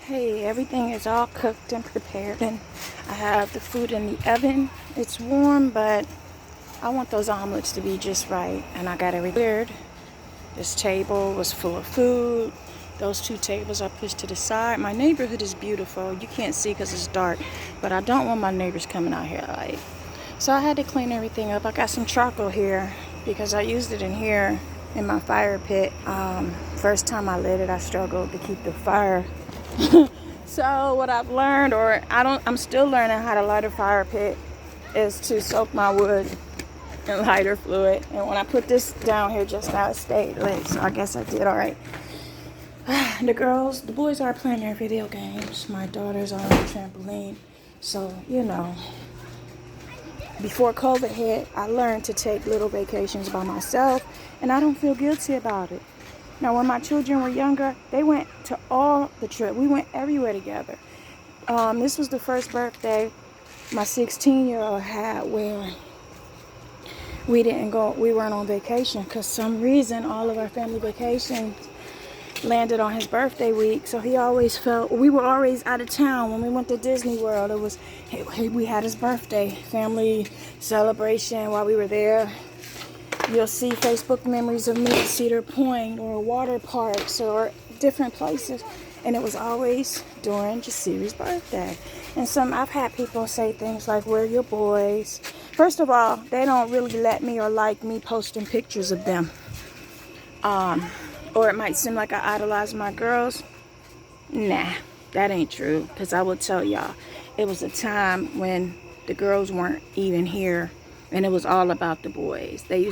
Hey, everything is all cooked and prepared, and I have the food in the oven. It's warm, but I want those omelets to be just right, and I got everything cleared. This table was full of food. Those two tables are pushed to the side. My neighborhood is beautiful. You can't see because it's dark, but I don't want my neighbors coming out here like. So I had to clean everything up. I got some charcoal here because I used it in here in my fire pit. First time I lit it, I struggled to keep the fire. So what I've learned, I'm still learning how to light a fire pit, is to soak my wood in lighter fluid. And when I put this down here just now, it stayed lit. So I guess I did all right. The boys are playing their video games. My daughter's on the trampoline. So, before COVID hit, I learned to take little vacations by myself, and I don't feel guilty about it. Now, when my children were younger, they went to all the trips. We went everywhere together. This was the first birthday my 16-year-old had where we weren't on vacation because some reason all of our family vacations landed on his birthday week. So he always felt, we were always out of town. When we went to Disney World, it was, hey, we had his birthday family celebration while we were there. You'll see Facebook memories of me at Cedar Point or water parks or different places. And it was always during Jasiri's birthday. And I've had people say things like, where are your boys? First of all, they don't really let me or like me posting pictures of them. Or it might seem like I idolize my girls. Nah, that ain't true. Because I will tell y'all, it was a time when the girls weren't even here. And it was all about the boys. They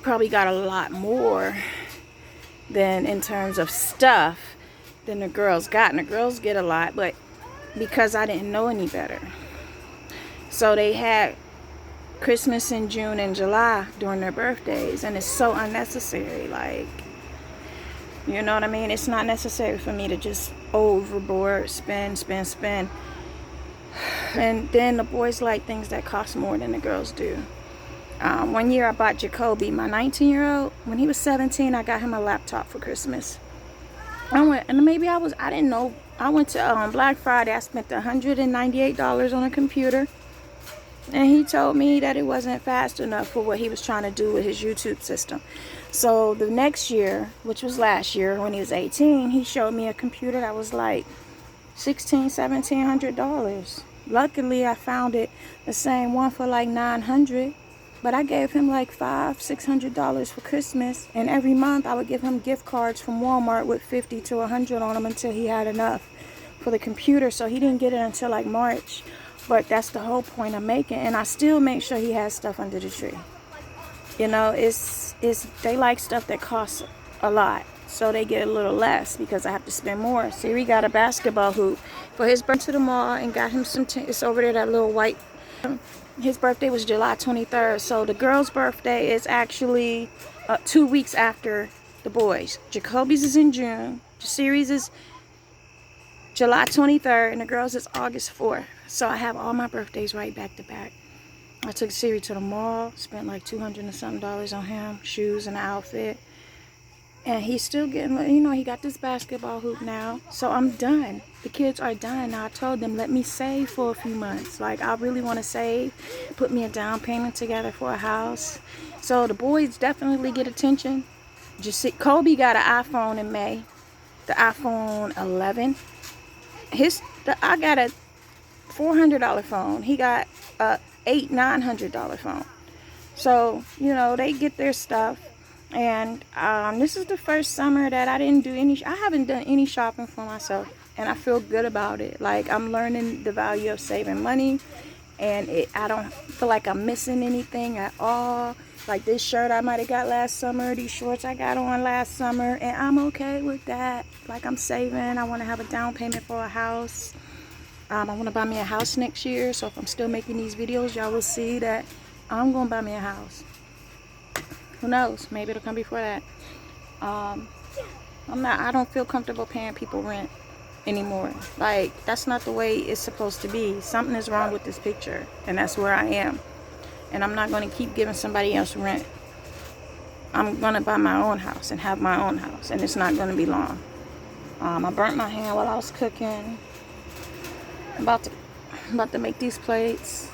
probably got a lot more than in terms of stuff than the girls got. And the girls get a lot, but because I didn't know any better. So they had Christmas in June and July during their birthdays. And it's so unnecessary. Like, you know what I mean? It's not necessary for me to just overboard, spend. And then the boys like things that cost more than the girls do. One year I bought Jacoby, my 19-year-old. When he was 17, I got him a laptop for Christmas. I didn't know. I went to Black Friday. I spent $198 on a computer. And he told me that it wasn't fast enough for what he was trying to do with his YouTube system. So the next year, which was last year when he was 18, he showed me a computer that was like $1,700. Luckily, I found it the same one for like $900. But I gave him like $600 for Christmas. And every month I would give him gift cards from Walmart with $50 to $100 on them until he had enough for the computer. So he didn't get it until like March. But that's the whole point I'm making. And I still make sure he has stuff under the tree. You know, they like stuff that costs a lot. So they get a little less because I have to spend more. Siri got a basketball hoop for his birthday to the mall and got him it's over there, that little white. His birthday was July 23rd. So the girl's birthday is actually 2 weeks after the boys. Jacoby's is in June. Siri's is July 23rd and the girls is August 4th. So I have all my birthdays right back to back. I took Siri to the mall, spent like $200 and something on him, shoes and an outfit. And he's still getting, he got this basketball hoop now. So I'm done. The kids are done. Now I told them, let me save for a few months. Like, I really want to save, put me a down payment together for a house. So the boys definitely get attention. Kobe got an iPhone in May, the iPhone 11. I got a $400 phone. He got a $900 phone. So, they get their stuff. And this is the first summer that I haven't done any shopping for myself. And I feel good about it. Like, I'm learning the value of saving money. And I don't feel like I'm missing anything at all. Like this shirt I might have got last summer. These shorts I got on last summer. And I'm okay with that. Like, I'm saving. I want to have a down payment for a house. I want to buy me a house next year. So if I'm still making these videos, y'all will see that I'm going to buy me a house. Who knows? Maybe it'll come before that. I don't feel comfortable paying people rent anymore. Like, that's not the way it's supposed to be. Something is wrong with this picture, and that's where I am. And I'm not going to keep giving somebody else rent. I'm going to buy my own house and have my own house, and it's not going to be long. I burnt my hand while I was cooking. I'm about to make these plates.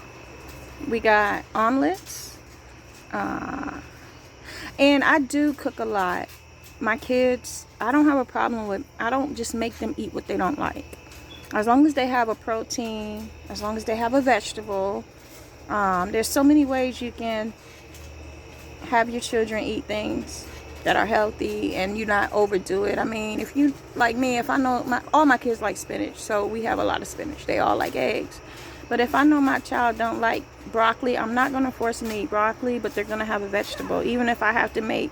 We got omelets. And I do cook a lot. My kids, I don't have a problem with, I don't just make them eat what they don't like. As long as they have a protein, as long as they have a vegetable. There's so many ways you can have your children eat things that are healthy and you not overdo it. I mean, if you like me, if I know all my kids like spinach, so we have a lot of spinach. They all like eggs. But if I know my child don't like broccoli, I'm not going to force them to eat broccoli, but they're going to have a vegetable. Even if I have to make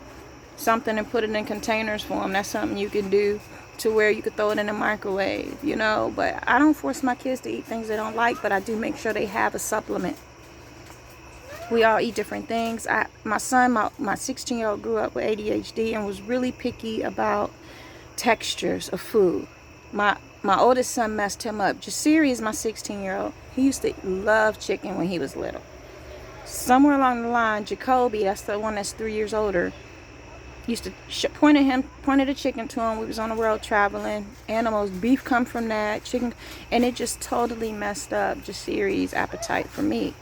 something and put it in containers for them, that's something you can do to where you could throw it in the microwave, you know. But I don't force my kids to eat things they don't like, but I do make sure they have a supplement. We all eat different things. My son, my 16-year-old grew up with ADHD and was really picky about textures of food. My oldest son messed him up. Jasiri is my 16-year-old. He used to love chicken when he was little. Somewhere along the line, Jacoby, that's the one that's 3 years older, used to pointed a chicken to him. We was on the road traveling. Animals, beef come from that, chicken, and it just totally messed up Jasiri's appetite for meat.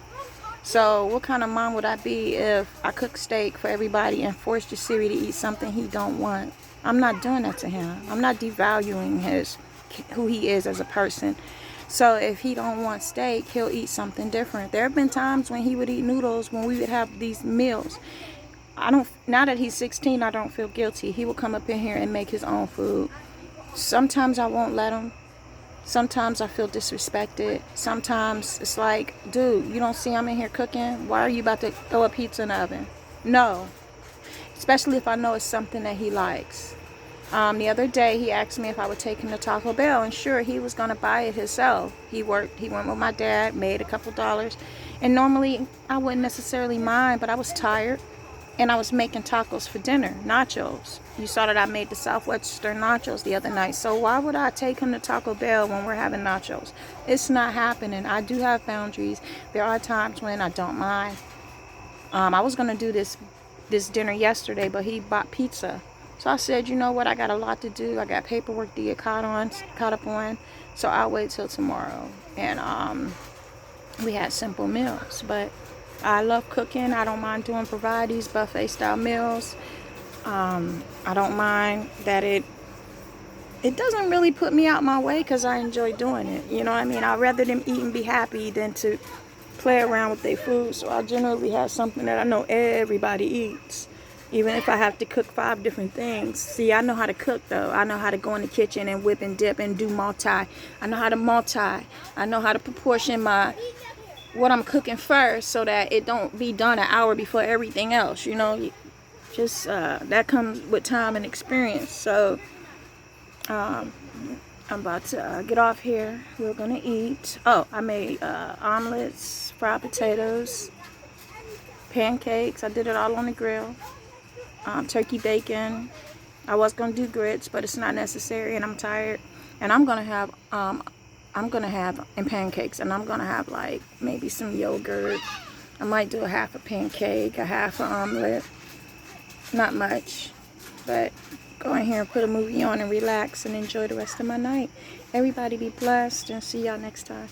So what kind of mom would I be if I cook steak for everybody and force Jasiri to eat something he don't want? I'm not doing that to him. I'm not devaluing who he is as a person. So if he don't want steak, he'll eat something different. There have been times when he would eat noodles when we would have these meals. Now that he's 16, I don't feel guilty. He will come up in here and make his own food. Sometimes I won't let him. Sometimes I feel disrespected. Sometimes it's like, dude, you don't see I'm in here cooking? Why are you about to throw a pizza in the oven? No. Especially if I know it's something that he likes. The other day, he asked me if I would take him to Taco Bell. And sure, he was going to buy it himself. He went with my dad, made a couple dollars. And normally, I wouldn't necessarily mind, but I was tired. And I was making tacos for dinner, nachos. You saw that I made the Southwestern nachos the other night. So why would I take him to Taco Bell when we're having nachos? It's not happening. I do have boundaries. There are times when I don't mind. I was going to do this dinner yesterday, but he bought pizza. So I said, you know what? I got a lot to do. I got paperwork to get caught up on. So I'll wait till tomorrow. And we had simple meals, but I love cooking. I don't mind doing varieties, buffet style meals. I don't mind that it doesn't really put me out my way because I enjoy doing it. You know what I mean? I'd rather them eat and be happy than to play around with their food. So I generally have something that I know everybody eats, even if I have to cook 5 different things. See, I know how to cook though. I know how to go in the kitchen and whip and dip and do multi. I know how to multi. I know how to proportion what I'm cooking first so that it don't be done an hour before everything else. You know, just that comes with time and experience. So I'm about to get off here. We're gonna eat. Oh, I made omelets, fried potatoes, pancakes. I did it all on the grill. Turkey bacon. I was gonna do grits, but it's not necessary, and I'm tired. And I'm gonna have and pancakes, and I'm gonna have like maybe some yogurt. I might do a half a pancake, a half an omelet. Not much, but go in here and put a movie on and relax and enjoy the rest of my night. Everybody be blessed, and see y'all next time.